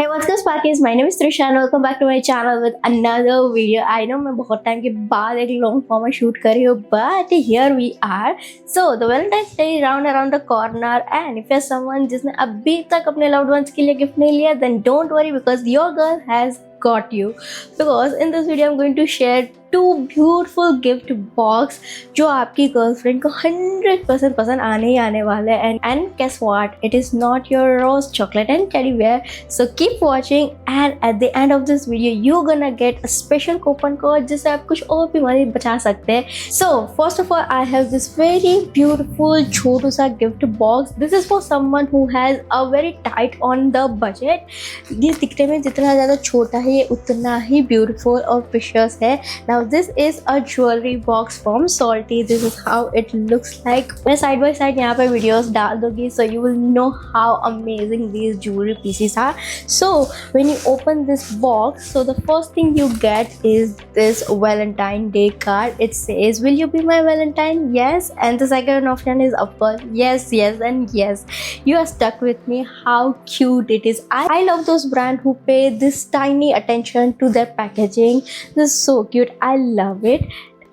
Hey, what's good, Sparkies? My name is Trishaa and welcome back to my channel with another video. I know मैं बहुत time के बाद एक long form में shoot कर रही हूँ, but here we are. So the Valentine's Day is around the corner, and if you're someone जिसने अभी तक अपने loved ones के लिए गिफ्ट नहीं लिया, then don't worry because your girl has got you. Because in this video I'm going to share two beautiful gift box जो आपकी गर्लफ्रेंड को 100% पसंद आने ही आने वाले हैं. And guess what? It is not your rose chocolate and teddy bear. So keep watching and at the end of this video you're gonna get a special coupon code जिससे आप कुछ और भी मनी बचा सकते हैं. So first of all I have this very beautiful छोटू सा gift box. This is for someone who has a very tight on the budget. ये दिखने में जितना ज़्यादा छोटा है ये उतना ही beautiful और precious है. Now this is a jewelry box from Salty. This is how it looks like. मैं side by side यहाँ पे videos डाल दूँगी so you will know how amazing these jewelry pieces are. So when you open this box, so the first thing you get is this Valentine Day card. It says, "Will you be my Valentine?" Yes. And the second option is of course yes, yes, and yes. You are stuck with me. How cute it is. I love those brands who pay this tiny attention to their packaging. This is so cute. I love it.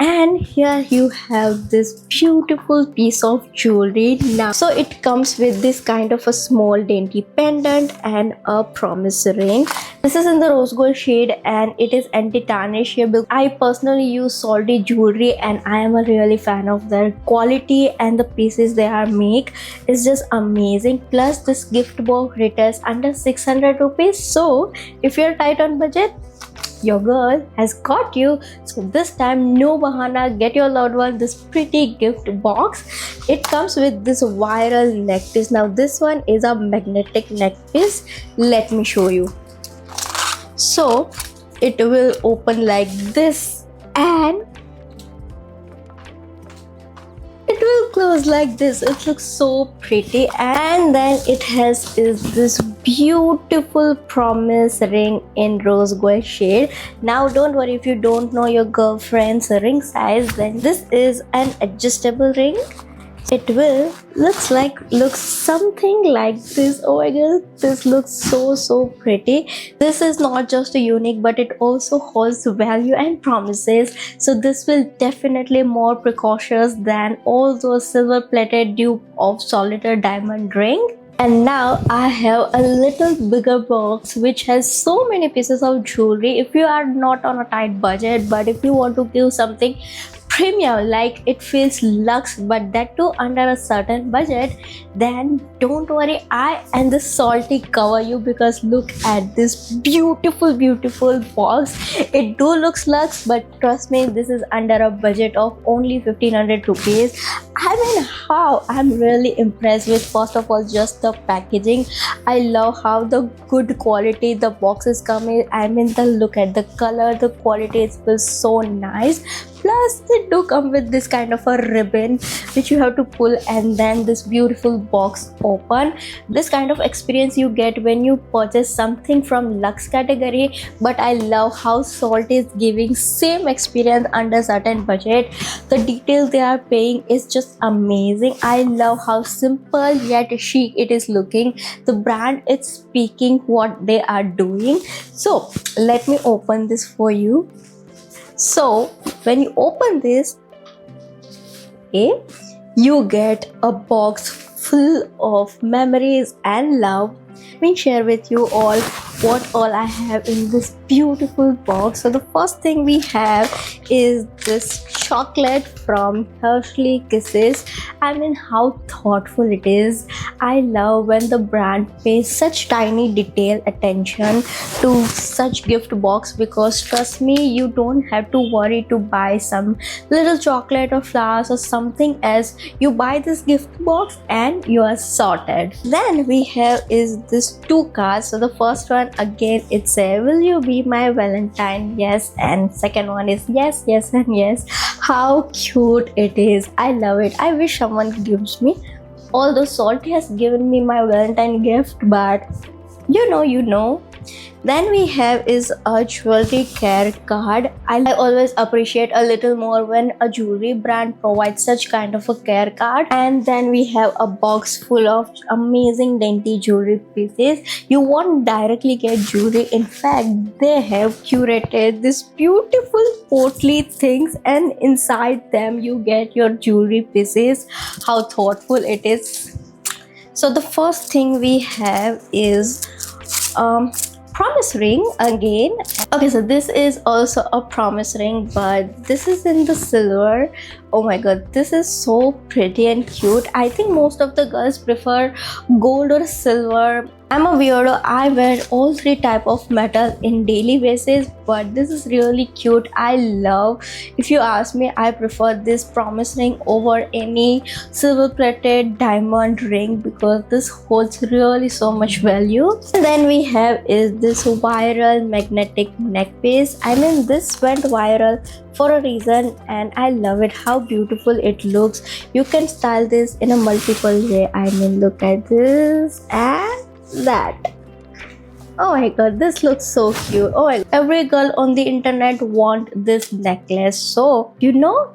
And here you have this beautiful piece of jewelry. Now so it comes with this kind of a small dainty pendant and a promise ring. This is in the rose gold shade and it is anti-tarnish here. I personally use Salty jewelry and I am a really fan of their quality and the pieces they are make is just amazing. Plus this gift box retails under 600 rupees. So if you're tight on budget, your girl has got you. So this time no bahana, get your loved one this pretty gift box. It comes with this viral neck piece. Now this one is a magnetic neck piece. Let me show you. So it will open like this and it will close like this. It looks so pretty. And then it has this beautiful promise ring in rose gold shade. Now don't worry if you don't know your girlfriend's ring size, then this is an adjustable ring. It will looks something like this. Oh my god, this looks so pretty. This is not just a unique but it also holds value and promises. So this will definitely more precautious than all those silver plated dupe of solitaire diamond ring. And now I have a little bigger box which has so many pieces of jewelry. If you are not on a tight budget but if you want to give something premium, like it feels luxe but that too under a certain budget, then don't worry, I and the Salty cover you. Because look at this beautiful box. It do looks luxe but trust me, this is under a budget of only 1500 rupees. I mean, how I'm really impressed with first of all just the packaging. I love how the good quality the boxes come in. I mean, the look at the color, the quality, it feels so nice. Plus they do come with this kind of a ribbon which you have to pull and then this beautiful box open. This kind of experience you get when you purchase something from luxe category, but I love how Salty is giving same experience under certain budget. The detail they are paying is just amazing. I love how simple yet chic it is looking. The brand is speaking what they are doing. So let me open this for you. So when you open this, okay, you get a box full of memories and love. Let me share with you all what all I have in this beautiful box. So the first thing we have is this chocolate from Hershey Kisses. I mean, how thoughtful it is. I love when the brand pays such tiny detail attention to such gift box, because trust me, you don't have to worry to buy some little chocolate or flowers or something else. You buy this gift box and you are sorted. Then we have is this two cards. So the first one again, it says, "Will you be my Valentine?" Yes. And second one is yes, yes, and yes. How cute it is. I love it. I wish someone gives me, although Salty has given me my Valentine gift, but you know Then we have is a jewelry care card. I always appreciate a little more when a jewelry brand provides such kind of a care card. And then we have a box full of amazing dainty jewelry pieces. You won't directly get jewelry. In fact, they have curated this beautiful portly things, and inside them you get your jewelry pieces. How thoughtful it is. So the first thing we have is promise ring again. Okay, so this is also a promise ring, but this is in the silver. Oh my god, this is so pretty and cute. I think most of the girls prefer gold or silver. I'm a weirdo. I wear all three type of metal in daily basis, but this is really cute. I love. If you ask me, I prefer this promise ring over any silver plated diamond ring because this holds really so much value. And then we have is this viral magnetic neck piece. I mean, this went viral for a reason, and I love it. How beautiful it looks. You can style this in a multiple way. I mean, look at this and that. Oh my god, this looks so cute. Oh my god. Every girl on the internet want this necklace. So you know,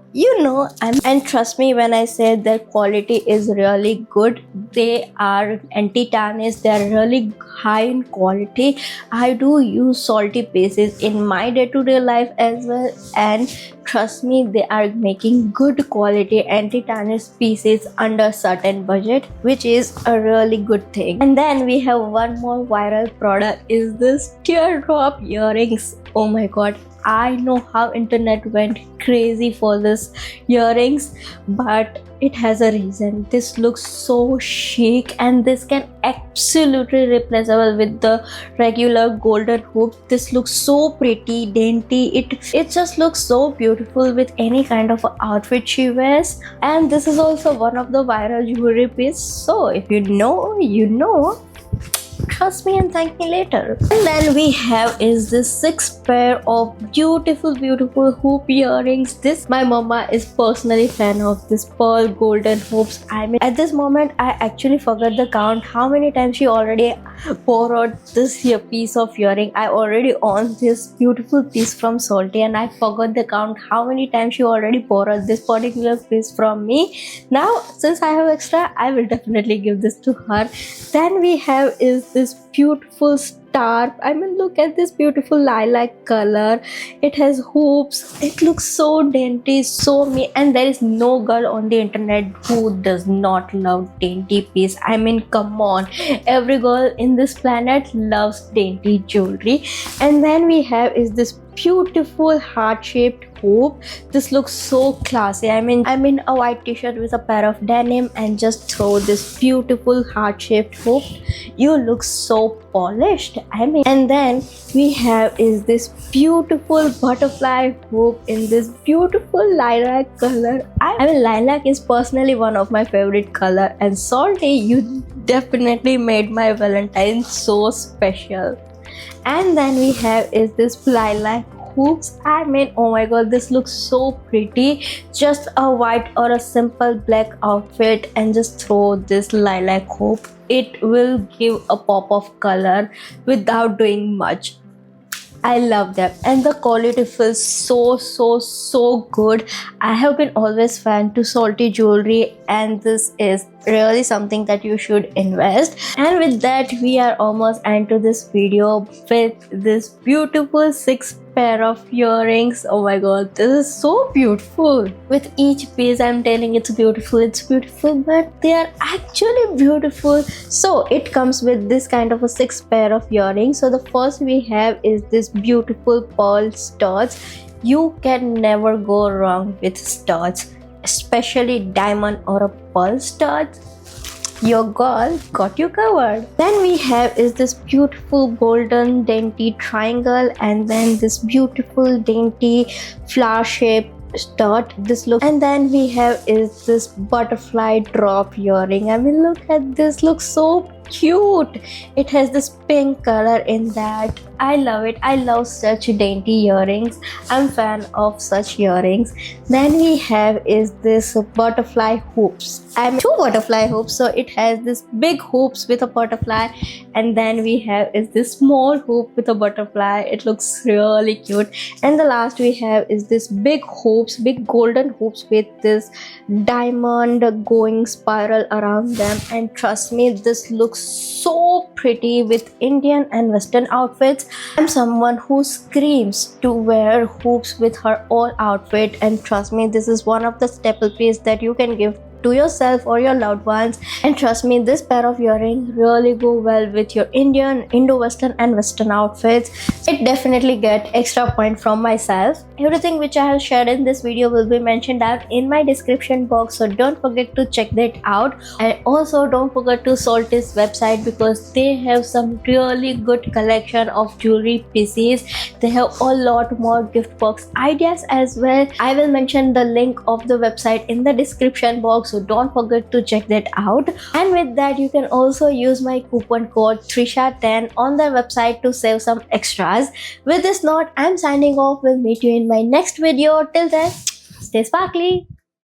and trust me when I say that quality is really good. They are anti-tarnish. They are really high in quality. I do use salty pieces in my day-to-day life as well, and trust me, they are making good quality anti-tarnish pieces under certain budget, which is a really good thing. And then we have one more viral product is this teardrop earrings. Oh my god, I know how internet went crazy for this earrings, but it has a reason. This looks so chic, and this can absolutely replaceable with the regular golden hoop. This looks so pretty, dainty. It just looks so beautiful with any kind of outfit she wears. And this is also one of the viral jewelry piece. So if you know, you know. Trust me and thank me later. And then we have is this 6 pair of beautiful hoop earrings. This my mama is personally fan of this pearl golden hoops. I mean, at this moment I actually forgot the count how many times she already borrowed this here piece of earring. I already own this beautiful piece from Salty, and I forgot the count how many times she already borrowed this particular piece from me. Now since I have extra, I will definitely give this to her. Then we have is this beautiful star. I mean, look at this beautiful lilac color. It has hoops. It looks so dainty, so me, and there is no girl on the internet who does not love dainty piece. I mean, come on, every girl in this planet loves dainty jewelry. And then we have is this beautiful heart-shaped hoop. This looks so classy. I mean a white t-shirt with a pair of denim and just throw this beautiful heart-shaped hoop. You look so polished. I mean, and then we have is this beautiful butterfly hoop in this beautiful lilac color. I mean, lilac is personally one of my favorite color, and Salty, you definitely made my Valentine so special. And then we have is this lilac hoops. I mean, oh my god, this looks so pretty. Just a white or a simple black outfit and just throw this lilac hoop. It will give a pop of color without doing much. I love them, and the quality feels so good. I have been always fan to Salty jewelry, and this is really something that you should invest. And with that, we are almost into this video with this beautiful 6 pair of earrings. Oh my god, this is so beautiful. With each piece I'm telling it's beautiful, but they are actually beautiful. So it comes with this kind of a 6 pair of earrings. So the first we have is this beautiful pearl studs. You can never go wrong with studs, especially diamond or a pearl studs. Your girl got you covered. Then we have is this beautiful golden dainty triangle, and then this beautiful dainty flower shaped stud. This look, and then we have is this butterfly drop earring. I mean, look at this, looks so cute. It has this pink color in that. I love it. I love such dainty earrings. I'm fan of such earrings. Then we have is this butterfly hoops. I mean two butterfly hoops. So it has this big hoops with a butterfly, and then we have is this small hoop with a butterfly. It looks really cute. And the last we have is this big hoops, big golden hoops with this diamond going spiral around them. And trust me, this looks so pretty with Indian and Western outfits. I'm someone who screams to wear hoops with her all outfit, and trust me, this is one of the staple piece that you can give to yourself or your loved ones. And trust me, this pair of earrings really go well with your Indian, Indo-Western and Western outfits. It definitely get extra point from myself. Everything which I have shared in this video will be mentioned out in my description box, so don't forget to check that out. And also don't forget to salt this website because they have some really good collection of jewelry pieces. They have a lot more gift box ideas as well. I will mention the link of the website in the description box, so don't forget to check that out. And with that, you can also use my coupon code Trishaa10 on the website to save some extras. With this note, I'm signing off. We'll meet you in my next video. Till then, stay sparkly.